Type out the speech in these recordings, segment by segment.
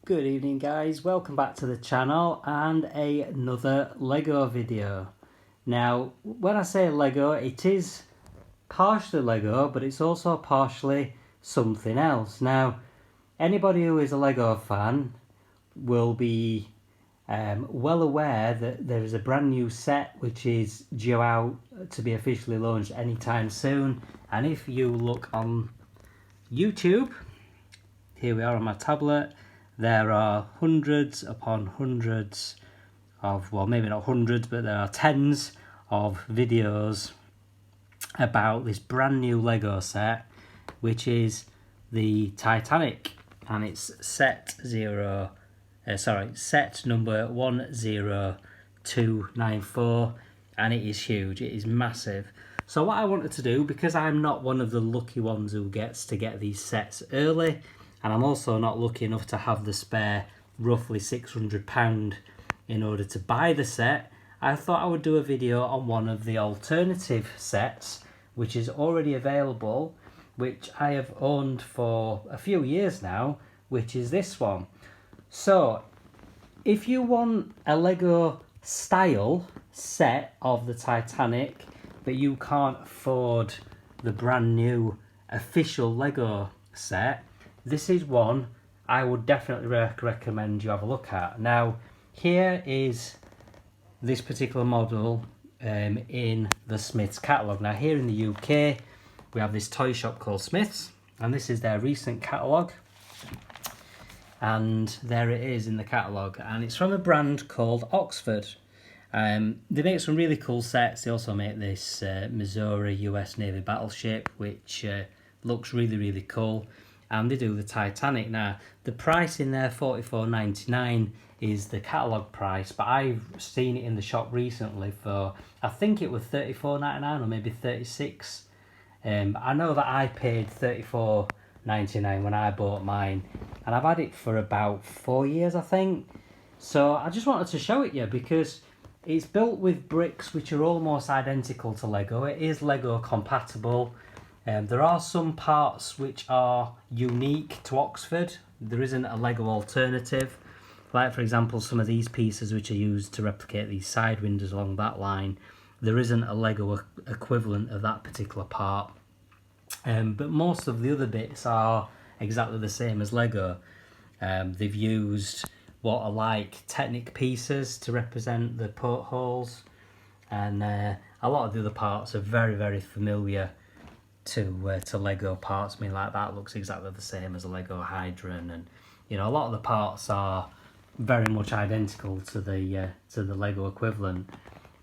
Good evening guys, welcome back to the channel and another Lego video. Now when I say Lego, it is partially Lego but it's also partially something else. Now anybody who is a Lego fan will be well aware that there is a brand new set which is due out to be officially launched anytime soon, and if you look on YouTube, here we are on my tablet, there are hundreds upon hundreds of, well, maybe not hundreds, but there are tens of videos about this brand new Lego set, which is the Titanic, and it's set number 10294, and it is huge, it is massive. So what I wanted to do, because I'm not one of the lucky ones who gets to get these sets early, and I'm also not lucky enough to have the spare roughly £600 in order to buy the set, I thought I would do a video on one of the alternative sets which is already available, which I have owned for a few years now, which is this one. So if you want a Lego style set of the Titanic but you can't afford the brand new official Lego set, this is one I would definitely recommend you have a look at. Now, here is this particular model in the Smiths catalogue. Now, here in the UK, we have this toy shop called Smiths, and this is their recent catalogue. And there it is in the catalogue, and it's from a brand called Oxford. They make some really cool sets. They also make this Missouri US Navy battleship, which looks really, really cool. And they do the Titanic. Now, the price in there, $44.99, is the catalogue price, but I've seen it in the shop recently for, I think it was $34.99 or maybe $36. I know that I paid $34.99 when I bought mine, and I've had it for about 4 years, I think. So I just wanted to show it you because it's built with bricks which are almost identical to Lego. It is Lego compatible. There are some parts which are unique to Oxford. There isn't a Lego alternative. Like, for example, some of these pieces which are used to replicate these side windows along that line, there isn't a Lego equivalent of that particular part. But most of the other bits are exactly the same as Lego. They've used what are like Technic pieces to represent the portholes, and a lot of the other parts are very, very familiar to Lego parts. I mean, like that looks exactly the same as a Lego hydrant, and you know, a lot of the parts are very much identical to the Lego equivalent.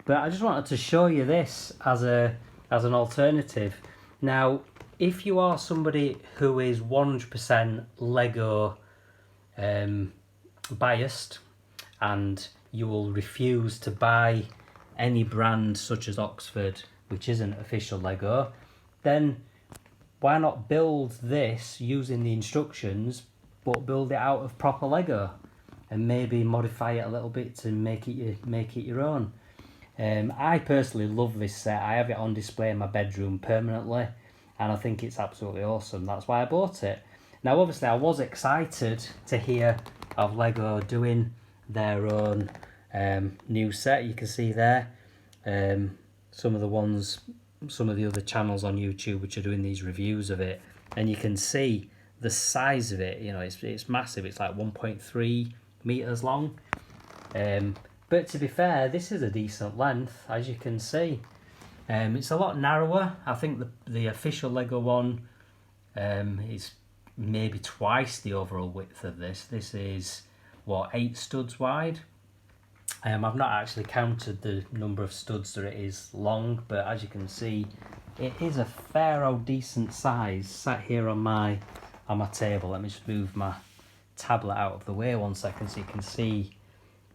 But I just wanted to show you this as an alternative. Now, if you are somebody who is 100% Lego biased and you will refuse to buy any brand such as Oxford which isn't official Lego, then why not build this using the instructions but build it out of proper Lego and maybe modify it a little bit to make it your own. I personally love this set. I have it on display in my bedroom permanently, and I think it's absolutely awesome. That's why I bought it. Now obviously I was excited to hear of Lego doing their own new set. You can see there some of the other channels on YouTube which are doing these reviews of it, and you can see the size of it. You know, it's massive. It's like 1.3 meters long, but to be fair, this is a decent length, as you can see. It's a lot narrower. I think the official Lego one is maybe twice the overall width of this. This is what, 8 studs wide. I've not actually counted the number of studs that it is long, but as you can see, it is a fair old decent size. Sat here on my table. Let me just move my tablet out of the way 1 second so you can see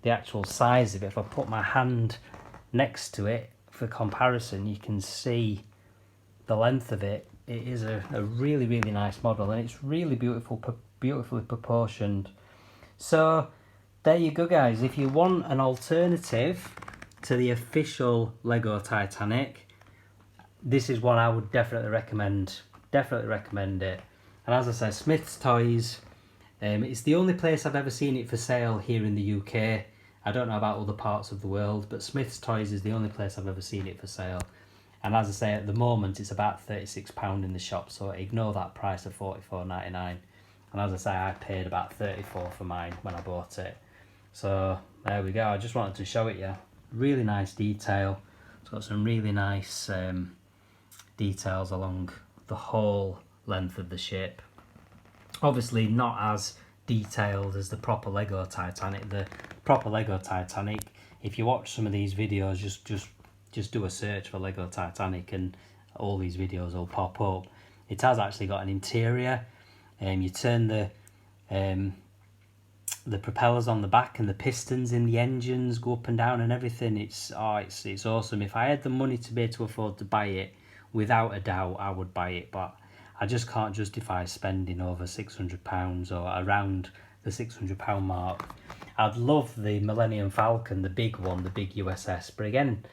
the actual size of it. If I put my hand next to it for comparison, you can see the length of it. It is a really, really nice model, and it's really beautifully proportioned. So there you go guys, if you want an alternative to the official Lego Titanic, this is one I would definitely recommend it. And as I said, Smith's Toys It's the only place I've ever seen it for sale here in the UK. I don't know about other parts of the world, but Smith's Toys is the only place I've ever seen it for sale. And as I say, at the moment it's about £36 in the shop, so ignore that price of $44.99. And as I say, I paid about $34 for mine when I bought it. So there we go, I just wanted to show it you. Really nice detail. It's got some really nice details along the whole length of the ship. Obviously not as detailed as the proper Lego Titanic. The proper Lego Titanic, if you watch some of these videos, just do a search for Lego Titanic and all these videos will pop up. It has actually got an interior. You turn the propellers on the back and the pistons in the engines go up and down and everything. It's awesome. If I had the money to be able to afford to buy it, without a doubt I would buy it, but I just can't justify spending over £600 or around the £600 mark. I'd love the Millennium Falcon, the big one, the big USS, but again,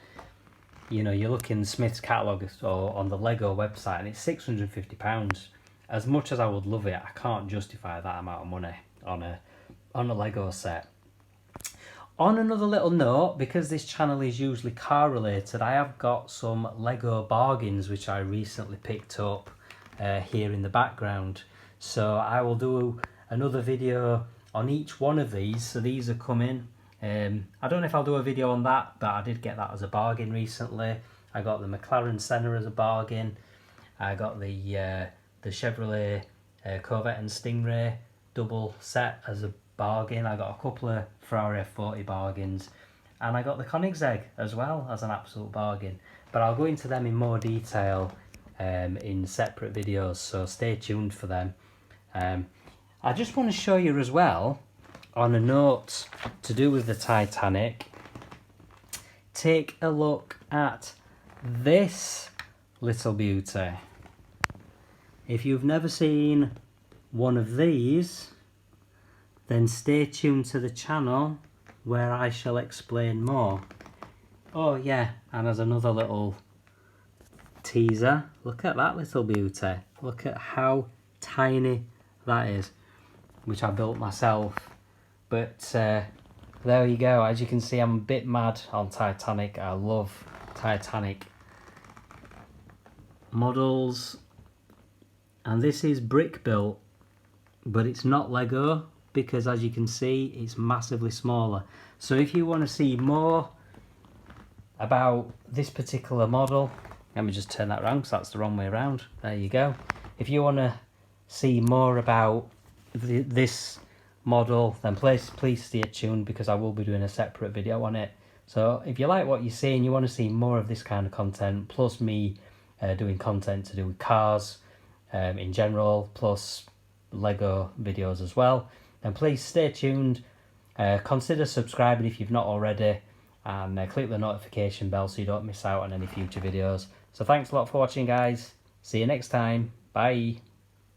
you know, you look in Smith's catalogue or on the Lego website and it's £650. As much as I would love it, I can't justify that amount of money on a Lego set. On another little note, because this channel is usually car related, I have got some Lego bargains which I recently picked up here in the background. So I will do another video on each one of these. So these are coming. I don't know if I'll do a video on that, but I did get that as a bargain recently. I got the McLaren Senna as a bargain. I got the Chevrolet Corvette and Stingray double set as a bargain. I got a couple of Ferrari F40 bargains, and I got the Koenigsegg as well as an absolute bargain. But I'll go into them in more detail in separate videos, so stay tuned for them. I just want to show you as well, on a note to do with the Titanic, take a look at this little beauty. If you've never seen one of these, then stay tuned to the channel where I shall explain more. Oh yeah, and as another little teaser, look at that little beauty. Look at how tiny that is, which I built myself. But there you go. As you can see, I'm a bit mad on Titanic. I love Titanic models. And this is brick built, but it's not Lego, because as you can see, it's massively smaller. So if you want to see more about this particular model, let me just turn that around because that's the wrong way around. There you go. If you want to see more about this model, then please stay tuned, because I will be doing a separate video on it. So if you like what you see and you want to see more of this kind of content, plus me doing content to do with cars in general, plus Lego videos as well, then please stay tuned. Consider subscribing if you've not already, and click the notification bell so you don't miss out on any future videos. So thanks a lot for watching, guys. See you next time. Bye.